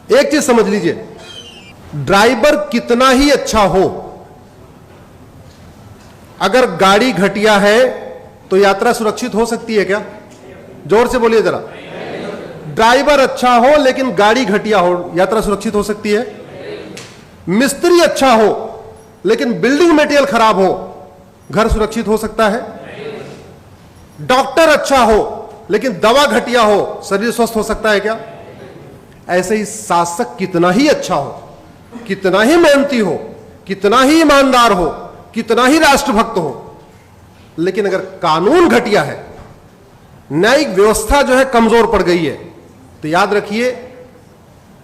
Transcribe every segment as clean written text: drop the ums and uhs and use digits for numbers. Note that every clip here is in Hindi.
एक चीज समझ लीजिए, ड्राइवर कितना ही अच्छा हो, अगर गाड़ी घटिया है तो यात्रा सुरक्षित हो सकती है क्या? जोर से बोलिए जरा। ड्राइवर अच्छा हो लेकिन गाड़ी घटिया हो, यात्रा सुरक्षित हो सकती है? मिस्त्री अच्छा हो लेकिन बिल्डिंग मटेरियल खराब हो, घर सुरक्षित हो सकता है? डॉक्टर अच्छा हो लेकिन दवा घटिया हो, शरीर स्वस्थ हो सकता है क्या? ऐसे ही शासक कितना ही अच्छा हो, कितना ही मेहनती हो, कितना ही ईमानदार हो, कितना ही राष्ट्रभक्त हो, लेकिन अगर कानून घटिया है, न्यायिक व्यवस्था जो है कमजोर पड़ गई है, तो याद रखिए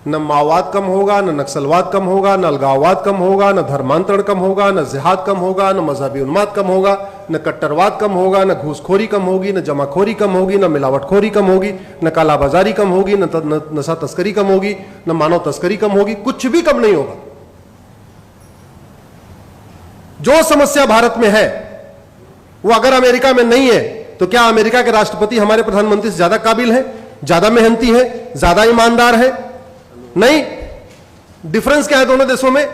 न माओवाद कम होगा, न नक्सलवाद कम होगा, न अलगाववाद कम होगा, न धर्मांतरण कम होगा, न जिहाद कम होगा, न मजहबी उन्माद कम होगा, न कट्टरवाद कम होगा, न घूसखोरी कम होगी, न जमाखोरी कम होगी, न मिलावटखोरी कम होगी, न कालाबाजारी कम होगी, न नशा तस्करी कम होगी, न मानव तस्करी कम होगी, कुछ भी कम नहीं होगा। जो समस्या भारत में है वो अगर अमेरिका में नहीं है, तो क्या अमेरिका के राष्ट्रपति हमारे प्रधानमंत्री से ज्यादा काबिल है, ज्यादा मेहनती है, ज्यादा ईमानदार है? नहीं। डिफरेंस क्या है दोनों देशों में?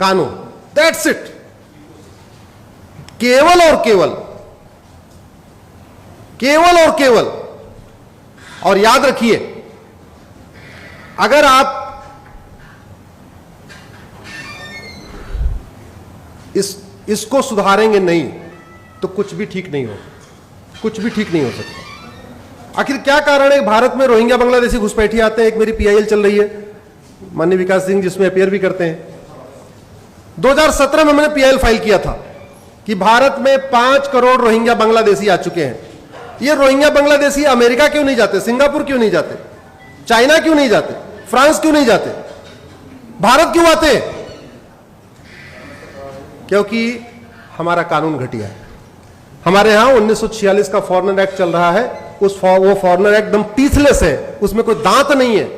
कानून। That's it. केवल और केवल, केवल और केवल। और याद रखिए, अगर आप इसको सुधारेंगे नहीं तो कुछ भी ठीक नहीं हो, कुछ भी ठीक नहीं हो सकता। आखिर क्या कारण है भारत में रोहिंग्या बांग्लादेशी घुसपैठी आते हैं? एक मेरी पीआईएल चल रही है, माननीय विकास सिंह जिसमें अपियर भी करते हैं। 2017 में मैंने पीआईएल फाइल किया था कि भारत में 5 करोड़ रोहिंग्या बांग्लादेशी आ चुके हैं। ये रोहिंग्या बांग्लादेशी अमेरिका क्यों नहीं जाते, सिंगापुर क्यों नहीं जाते, चाइना क्यों नहीं जाते, फ्रांस क्यों नहीं जाते, भारत क्यों आते? क्योंकि हमारा कानून घटिया है। हमारे यहां 1946 का फॉरेनर एक्ट चल रहा है, वो फॉरेनर एक्ट एकदम टीथलेस है, उसमें कोई दांत नहीं है।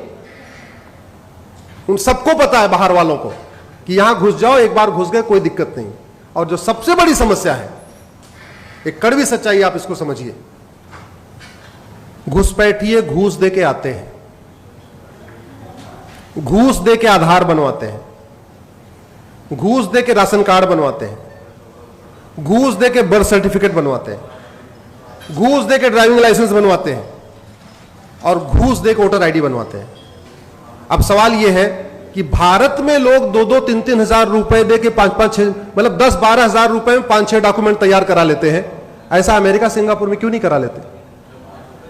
उन सबको पता है बाहर वालों को कि यहां घुस जाओ, एक बार घुस गए कोई दिक्कत नहीं। और जो सबसे बड़ी समस्या है, एक कड़वी सच्चाई आप इसको समझिए, घुसपैठिए घूस दे के आते हैं, घूस दे के आधार बनवाते हैं, घूस दे के राशन कार्ड बनवाते हैं, घूस दे के बर्थ सर्टिफिकेट बनवाते हैं, घूस दे के ड्राइविंग लाइसेंस बनवाते हैं, और घूस दे के वोटर आईडी बनवाते हैं। अब सवाल यह है कि भारत में लोग 2-2, 3-3 हजार रुपए दे के 5-5, 6 मतलब 10-12 हजार रुपए में 5-6 डॉक्यूमेंट तैयार करा लेते हैं। ऐसा अमेरिका सिंगापुर में क्यों नहीं करा लेते?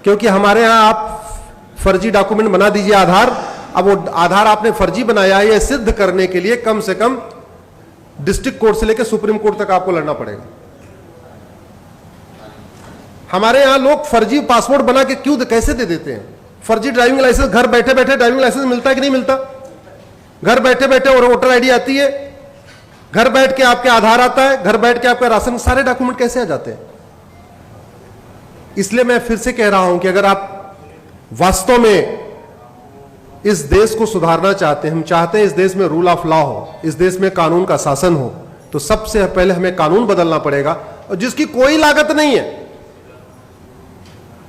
क्योंकि हमारे यहां आप फर्जी डॉक्यूमेंट बना दीजिए आधार, अब वो आधार आपने फर्जी बनाया है यह सिद्ध करने के लिए कम से कम डिस्ट्रिक्ट कोर्ट से लेकर सुप्रीम कोर्ट तक आपको लड़ना पड़ेगा। हमारे यहां लोग फर्जी पासपोर्ट बना के क्यों कैसे दे देते हैं? फर्जी ड्राइविंग लाइसेंस, घर बैठे बैठे ड्राइविंग लाइसेंस मिलता है कि नहीं मिलता? घर बैठे बैठे और वोटर आईडी आती है, घर बैठ के आपके आधार आता है, घर बैठ के आपका राशन, सारे डॉक्यूमेंट कैसे आ जाते हैं? इसलिए मैं फिर से कह रहा हूं कि अगर आप वास्तव में इस देश को सुधारना चाहते हैं, हम चाहते हैं इस देश में रूल ऑफ लॉ हो, इस देश में कानून का शासन हो, तो सबसे पहले हमें कानून बदलना पड़ेगा, और जिसकी कोई लागत नहीं है,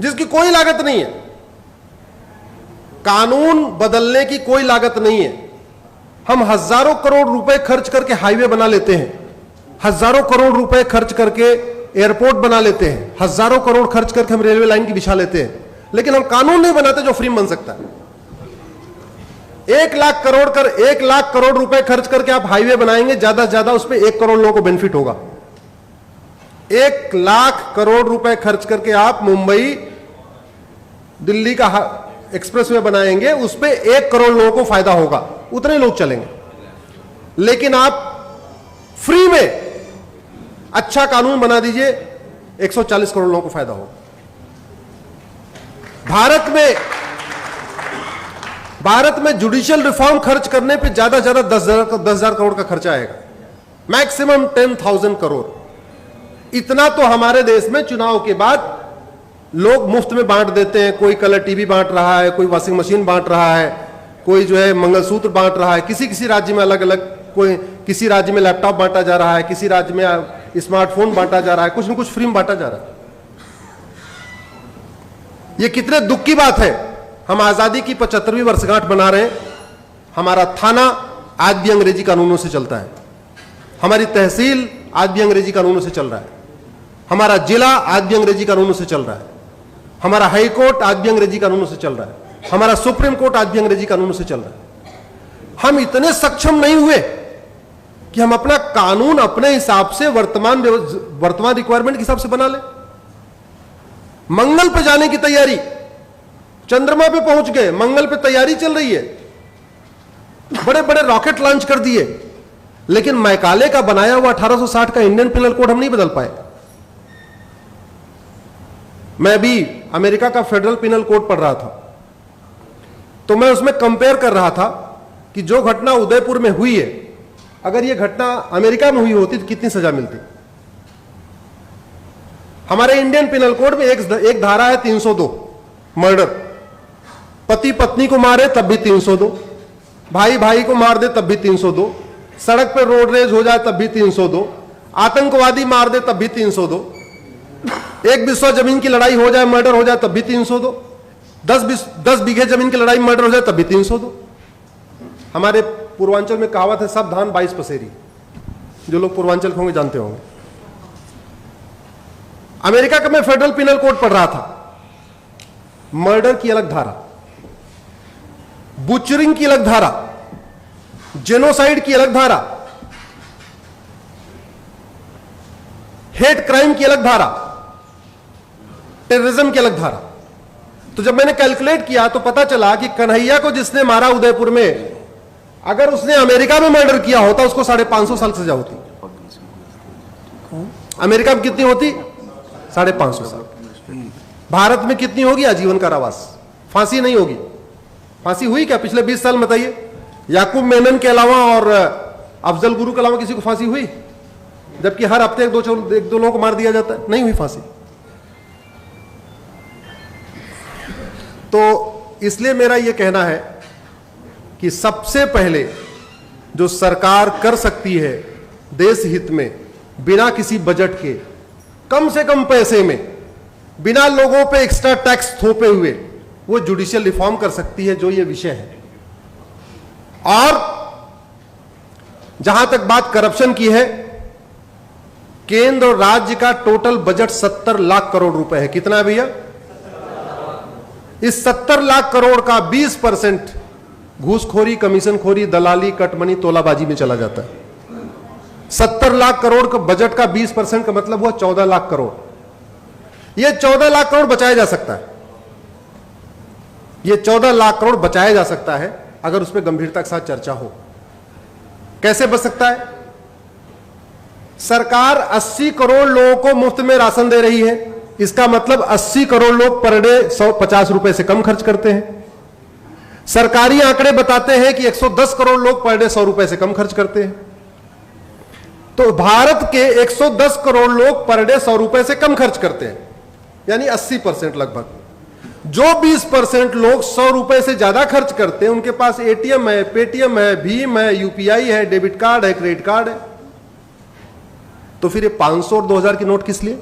जिसकी कोई लागत नहीं है। कानून बदलने की कोई लागत नहीं है। हम हजारों करोड़ रुपए खर्च करके हाईवे बना लेते हैं, हजारों करोड़ रुपए खर्च करके एयरपोर्ट बना लेते हैं, हजारों करोड़ खर्च करके हम रेलवे लाइन की बिछा लेते हैं, लेकिन हम कानून नहीं बनाते जो फ्री बन सकता है। 1 लाख करोड़ रुपए खर्च करके आप हाईवे बनाएंगे, ज्यादा से ज्यादा उस पर 1 करोड़ लोगों को बेनिफिट होगा। 1 लाख करोड़ रुपए खर्च करके आप मुंबई दिल्ली का एक्सप्रेसवे बनाएंगे, उस पर 1 करोड़ लोगों को फायदा होगा, उतने लोग चलेंगे। लेकिन आप फ्री में अच्छा कानून बना दीजिए, 140 करोड़ लोगों को फायदा होगा। भारत में जुडिशियल रिफॉर्म खर्च करने पे ज्यादा से ज्यादा 10,000 करोड़ का खर्चा आएगा, मैक्सिमम 10,000 करोड़। इतना तो हमारे देश में चुनाव के बाद लोग मुफ्त में बांट देते हैं। कोई कलर टीवी बांट रहा है, कोई वॉशिंग मशीन बांट रहा है, कोई जो है मंगलसूत्र बांट रहा है, किसी किसी राज्य में अलग अलग, कोई किसी राज्य में लैपटॉप बांटा जा रहा है, किसी राज्य में स्मार्टफोन बांटा जा रहा है, कुछ न कुछ फ्री में बांटा जा रहा है। ये कितने दुख की बात है। हम आजादी की 75वीं वर्षगांठ मना रहे हैं। हमारा थाना आज भी अंग्रेजी कानूनों से चलता है, हमारी तहसील आज भी अंग्रेजी कानूनों से चल रहा है, हमारा जिला आज भी अंग्रेजी कानूनों से चल रहा है, हमारा हाई कोर्ट आज भी अंग्रेजी कानूनों से चल रहा है, हमारा सुप्रीम कोर्ट आज भी अंग्रेजी कानूनों से चल रहा है। हम इतने सक्षम नहीं हुए कि हम अपना कानून अपने हिसाब से वर्तमान रिक्वायरमेंट के हिसाब से बना ले। मंगल पे जाने की तैयारी, चंद्रमा पे पहुंच गए, मंगल पे तैयारी चल रही है, बड़े बड़े रॉकेट लॉन्च कर दिए, लेकिन मैकाले का बनाया हुआ 1860 का इंडियन पिनल कोड हम नहीं बदल पाए। मैं भी अमेरिका का फेडरल पिनल कोड पढ़ रहा था, तो मैं उसमें कंपेयर कर रहा था कि जो घटना उदयपुर में हुई है, अगर यह घटना अमेरिका में हुई होती तो कितनी सजा मिलती। हमारे इंडियन पिनल कोड में एक धारा है 302 मर्डर, पति पत्नी को मारे तब भी 302, भाई भाई को मार दे तब भी 302, सड़क पर रोड रेज हो जाए तब भी 302, आतंकवादी मार दे तब भी 302, एक बिस्वा जमीन की लड़ाई हो जाए, मर्डर हो जाए तब भी 302, 10 बीघे जमीन की लड़ाई मर्डर हो जाए तब भी 302। हमारे पूर्वांचल में कहावत है, सब धान 22 पसेरी। जो लोग पूर्वांचल के होंगे जानते होंगे। अमेरिका का मैं फेडरल पिनल कोड पढ़ रहा था, मर्डर की अलग धारा, बुचरिंग की अलग धारा, जेनोसाइड की अलग धारा, हेट क्राइम की अलग धारा, टेररिज्म की अलग धारा। तो जब मैंने कैलकुलेट किया तो पता चला कि कन्हैया को जिसने मारा उदयपुर में, अगर उसने अमेरिका में मर्डर किया होता उसको 550 साल सजा होती। अमेरिका में कितनी होती? 550 साल। भारत में कितनी होगी? आजीवन कारावास, फांसी नहीं होगी। फांसी हुई क्या पिछले 20 साल में? बताइए। याकूब मेनन के अलावा और अफजल गुरु के अलावा किसी को फांसी हुई? जबकि हर हफ्ते एक दो लोगों को मार दिया जाता है। नहीं हुई फांसी। तो इसलिए मेरा यह कहना है कि सबसे पहले जो सरकार कर सकती है देश हित में, बिना किसी बजट के, कम से कम पैसे में, बिना लोगों पे एक्स्ट्रा टैक्स थोपे हुए, वो जुडिशियल रिफॉर्म कर सकती है, जो ये विषय है। और जहां तक बात करप्शन की है, केंद्र और राज्य का टोटल बजट 70 लाख करोड़ रुपए है। कितना है भैया? इस 70 लाख करोड़ का 20% घूसखोरी, कमीशनखोरी, दलाली, कटमनी, तोलाबाजी में चला जाता है। 70 लाख करोड़ का बजट का 20% का मतलब हुआ 14 लाख करोड़। यह 14 लाख करोड़ बचाया जा सकता है। यह 14 लाख करोड़ बचाया जा सकता है अगर उस पर गंभीरता के साथ चर्चा हो। कैसे बच सकता है? सरकार 80 करोड़ लोगों को मुफ्त में राशन दे रही है। इसका मतलब 80 करोड़ लोग पर डे 150 रुपए से कम खर्च करते हैं। सरकारी आंकड़े बताते हैं कि 110 करोड़ लोग पर डे 100 रुपए से कम खर्च करते हैं। तो भारत के 110 करोड़ लोग पर डे 100 रुपए से कम खर्च करते हैं, यानी 80% लगभग। जो 20% लोग 100 रुपए से ज्यादा खर्च करते हैं, उनके पास एटीएम है, पेटीएम है, भीम है, यूपीआई है, डेबिट कार्ड है, क्रेडिट कार्ड है। तो फिर ये 500 और 2000 की नोट किस लिए?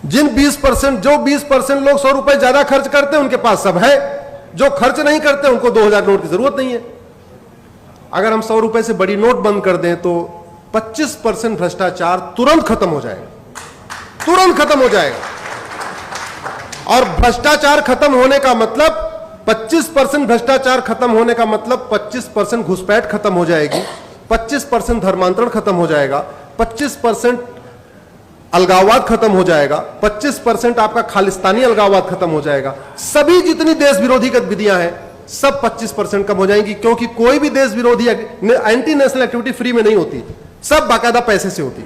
जो 20% लोग 100 रुपए ज्यादा खर्च करते हैं, उनके पास सब है। जो खर्च नहीं करते, उनको 2000 नोट की जरूरत नहीं है। अगर हम 100 रुपए से बड़ी नोट बंद कर दें तो 25% भ्रष्टाचार तुरंत खत्म हो जाएगा। तुरंत खत्म हो जाएगा। और भ्रष्टाचार खत्म होने का मतलब 25% भ्रष्टाचार खत्म होने का मतलब 25% घुसपैठ खत्म हो जाएगी, 25% धर्मांतरण खत्म हो जाएगा, 25% अलगाववाद खत्म हो जाएगा, 25% आपका खालिस्तानी अलगाववाद खत्म हो जाएगा। सभी जितनी देश विरोधी गतिविधियां हैं सब 25% कम हो जाएंगी, क्योंकि कोई भी देश विरोधी एंटी नेशनल एक्टिविटी फ्री में नहीं होती, सब बाकायदा पैसे से होती।